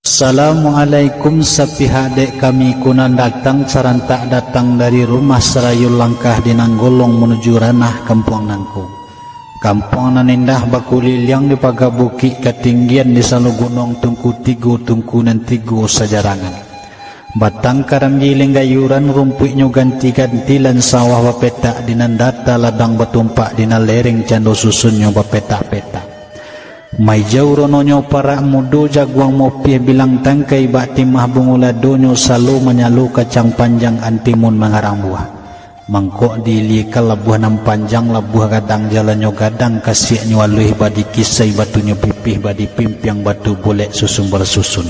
Assalamualaikum, sepihak dek kami kunan datang sarantak datang dari rumah serayul langkah di Nanggolong menuju ranah kampung Nangku. Kampung nan indah bakuli yang di paga bukit ketinggian di salu gunung tungku tigu tungkunan tigu sajarangan. Batang karam giling gayuran rumputnya ganti-ganti lan sawah bapetak dinandata ladang batumpak dina lereng cando susunnya bapetak-petak. Mai jauh rononyo para mudo jaguang mopi bilang tangkai bak timah bunguladonyo selalu menyalu kacang panjang antimun mengarang buah. Mangkok dilikal labuh nam panjang labuh gadang jalanyo gadang kasiaknyo aluih badi kisai batunya pipih badi pimpiang batu bolek susun bersusun.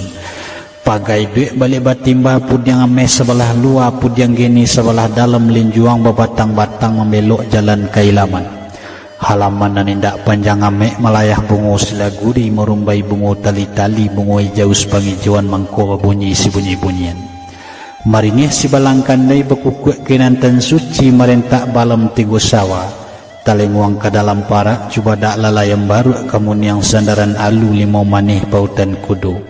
Pagai duit balik batimba pudiang ameh sebelah luar pudiang geni sebelah dalam linjuang babatang-batang membelok jalan kailaman. Halaman nan indak panjang amek melayah bungo silaguri merumbai bungo tali-tali bungo hijau sepangijauan mangko bunyi si bunyi-bunyian. Maringih si balangkandai bekukuk kinantan suci merentak balam tigo sawa. Talenguang ke dalam parak cuba dak lalayam baru kamun yang sandaran alu limau manih pautan kudu.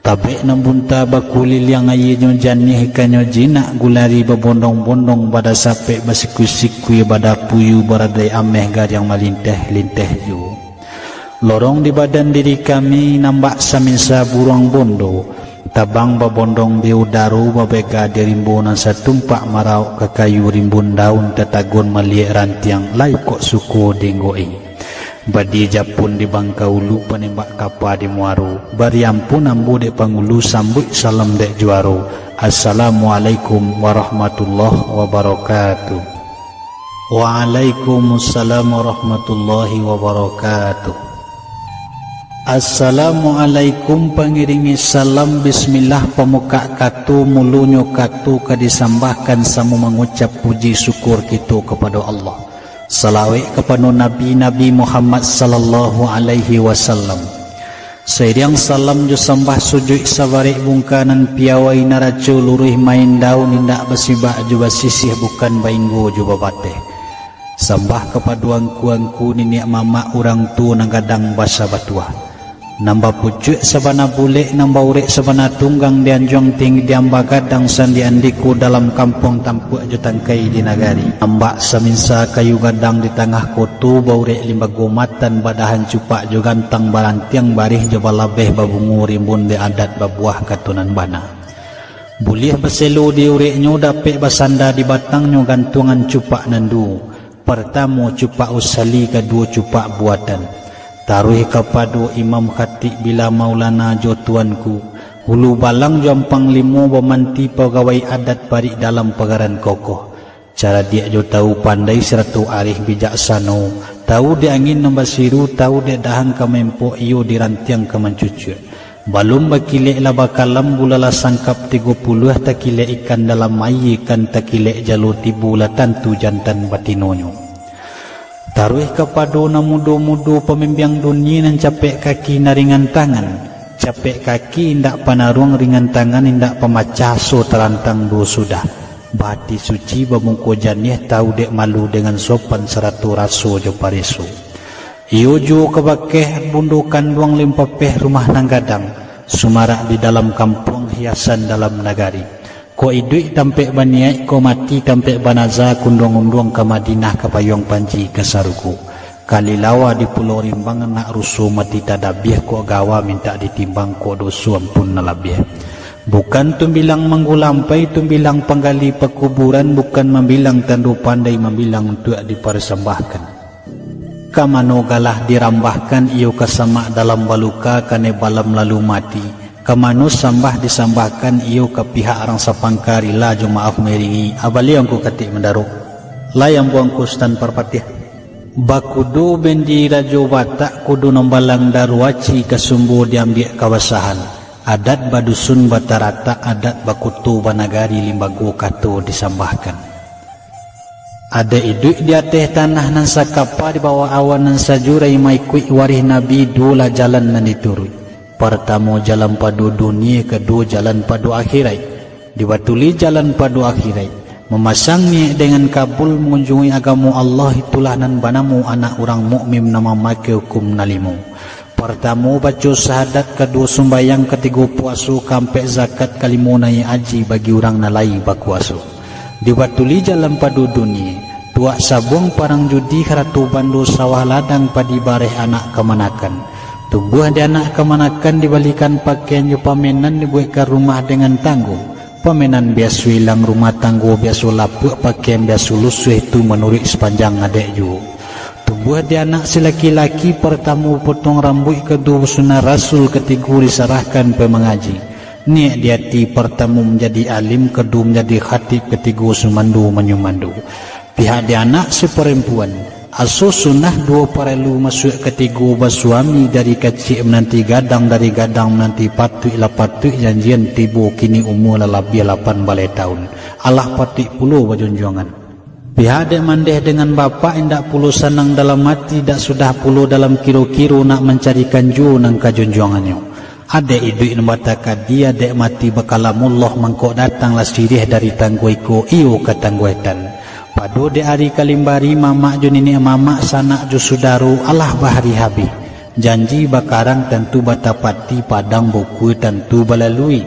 Tabik nambunta bakulil yang ayinyo janih kanyo jinak gulari babondong-bondong pada sapek basiku-sikui pada puyu baradai ameh garyang malinteh-linteh ju. Lorong di badan diri kami nampak saminsa burung bondo. Tabang babondong biudaru babega dirimbunan satumpak marau ke kayu rimbun daun tetagun meliak rantiang lai kok suku denggoing. Badi japun di Bangkaulu penembak kapal di Muaru. Bariampun ambu dek pangulu sambut salam dek juaru. Assalamualaikum warahmatullahi wabarakatuh. Waalaikumsalam warahmatullahi wabarakatuh. Assalamualaikum pengiringi salam bismillah pemuka katu mulunyo katu kadisambahkan samu mengucap puji syukur kita kepada Allah. Salawat kepada Nabi Muhammad sallallahu alaihi wasallam. Seiring salam jo sembah sujud sabarik bungkanan piawai naracu luruh main daun indak basibak jo basisih bukan bainggo jo babateh. Sembah kepada angku-angku nenek mama orang tu nagadang basa batuah. Nambah pucuk sabana bulek nambah urek sabana tunggang dianjong tinggi diamba gadang sandi andiku dalam kampung tampuk jutangkai di nagari. Ambak saminsa kayu gadang di tengah kotu baurek limba gomatan badahan cupak jo gantang barantiang barih jo balabeh babungu rimbun di adat babuah katunan bana. Bulih beselu di ureknyo dapik basanda di batangnya gantungan cupak nandu. Pertama cupak usali, kedua cupak buatan. Taruh kepada Imam Khatib bila Maulana jo tuanku. Hulu balang jompang limo bemanti pegawai adat parik dalam pegaran kokoh. Cara dia jo tahu pandai seratu arif bijaksana. Tahu dia angin nambasiru, tahu dia dahan kemempok iyo dirantiang kemencucu. Balum bakilek lah bakalam bulala sangkap 30 takilek ikan dalam air ikan takilek jalur tibula tantu jantan batinonyo. Taruh kepada namudo-mudo pemimpiang dunia nan capek kaki naringan tangan. Capek kaki indak panarung ringan tangan indak pemacah so terantang do sudah. Bati suci bamungko janih tahu dek malu dengan sopan seratu raso jo pariso. Iyo jo kebakeh bundukan duang limpapeh rumah nanggadang. Sumarak di dalam kampung hiasan dalam nagari. Ko idui tampek baniai ko mati tampek banaza kundung-undung ke Madinah ke payung panji ke Saruku. Kali lawa di Pulau Rimbang nak rusuh mati tadabiah ko gawa minta ditimbang ko dosu ampun nalabiah. Bukan tumbilang menggulampai tumbilang penggali pekuburan, bukan membilang tandu pandai membilang untuk dipersembahkan. Kamano galah dirambahkan iyo kesamak dalam baluka kane balam lalu mati. Kamanu sambah disambahkan iyo ke pihak orang sapangkari la jo maaf meringi abali angku katik mendaruk layang buangku stan parpatih bakudu bendi rajo batak kudu nombalang darwaci kesumbu diambil kawasahan adat badusun batarata adat bakutu banagari limbago kato disambahkan. Ada iduk di atas tanah nan sakapa di bawah awan nan sajurai maikui warih nabi dua jalan nan diturut. Pertama jalan padu dunia, kedua jalan padu akhirat. Dibatuli jalan padu akhirat. Memasang niat dengan kabul mengunjungi agama Allah itulah nan banamu anak orang mukmin nama make hukum nalimu. Pertama baca syahadat, kedua sembayang, ketiga puasa, kampe zakat, kalimu nai haji bagi orang nalai bakuasu. Dibatuli jalan padu dunia, tuak sabung parang judi haratu bandu sawah ladang padi bareh anak kemanakan. Tumbuh di anak kemanakan dibalikan pakaian ju pamenan dibuatkan rumah dengan tangguh. Pamenan biasa hilang rumah tangguh biasa lapuk pakaian biasa lusuh itu menurut sepanjang adek ju. Tumbuh di anak si laki-laki pertama potong rambut, kedua sunnah Rasul, ketiga diserahkan pemengaji. Niat di hati pertama menjadi alim, kedua menjadi khatib, ketiga sumandu menyumandu. Pihak di anak si perempuan asuh sunnah dua perlu masuk ketiga bersuami dari kecil menanti gadang, dari gadang menanti patut ila patut janjian tiba kini umur lebih 8 balai tahun. Allah patut puluh berjunjungan. Pihak dek mandeh dengan bapa indak puluh senang dalam hati, dak sudah puluh dalam kiro-kiro nak mencarikan ju nang kajunjungannya. Adek iduk nembatakan dia dek mati bakalamullah mangkok datanglah sirih dari tangguiku iyo ke tangguetan. Padu de hari kalimbari mamak ju nini mamak sanak ju sudaru Allah bahari habis. Janji bakarang tentu batapati padang buku tentu balalui.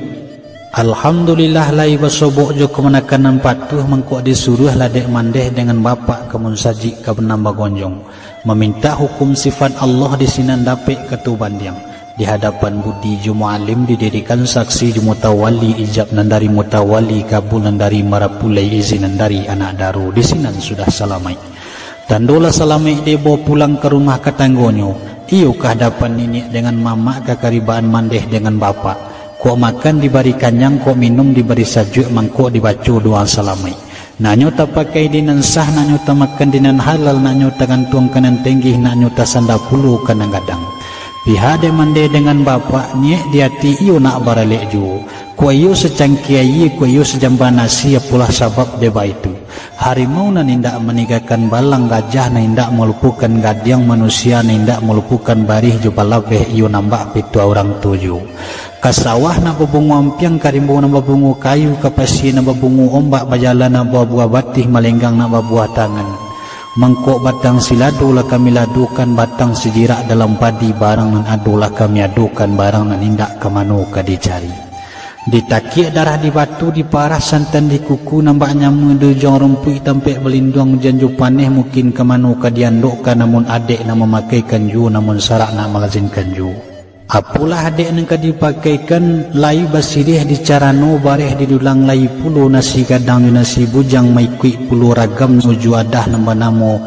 Alhamdulillah lai basobok jo kemenakan patuh mengkok disuruh ladek mandeh dengan bapak kemun sajik ke penambah gonjong. Meminta hukum sifat Allah di sinan dapik ketuban diang. Di hadapan budi ju mu'alim didirikan saksi ju mutawali ijab nandari mutawali kabul nandari marapulai izin nandari anak daru. Di sinan sudah salamai. Tandola salamai dia bawa pulang ke rumah ketanggonyo. Iyo ke hadapan nenek dengan mama kekaribaan mandeh dengan bapak. Kok makan diberi kanyang, kok minum diberi sajuk, mangkok dibaca doa salamai. Nanyo tak pakai dinan sah, nanyo tak makan dinan halal, nanyo tak gantung kanan tinggi, nanyo tak sanda puluh kanan gadang. Pihak de mande dengan bapak niat di hati iyo nak baralek ju. Ku iyo secangkia iya, ku iyo sejamba nasi, apulah sabab deba itu. Harimau nan indak meninggalkan balang, gajah nan indak melupukan gadiang, manusia nan indak melupukan barih ju balabeh iyo nambak pitu orang tuju. Kasawah na babungu ampiang, karimbu na babungu kayu, kapasi na babungu ombak, bajalan na buah batih, malenggang na buah tangan. Mangkok batang siladu lah kami ladukan, batang sejirak dalam padi barang nan adulah kami adukan, barang nan indak kemanu ka dicari. Ditakik darah di batu, di parah santan di kuku, nampaknya mendujong rumpui tampek belindung janju paneh mungkin kemanu ka diandukkan, namun adek nak memakaikan ju, namun sarak nak mengazinkan ju. Apulah adek nang dipakaikan lai basirih di carano bareh didulang lai puluh nasi gadang nasi bujang mai kuik puluh ragam nuju adah nambah namo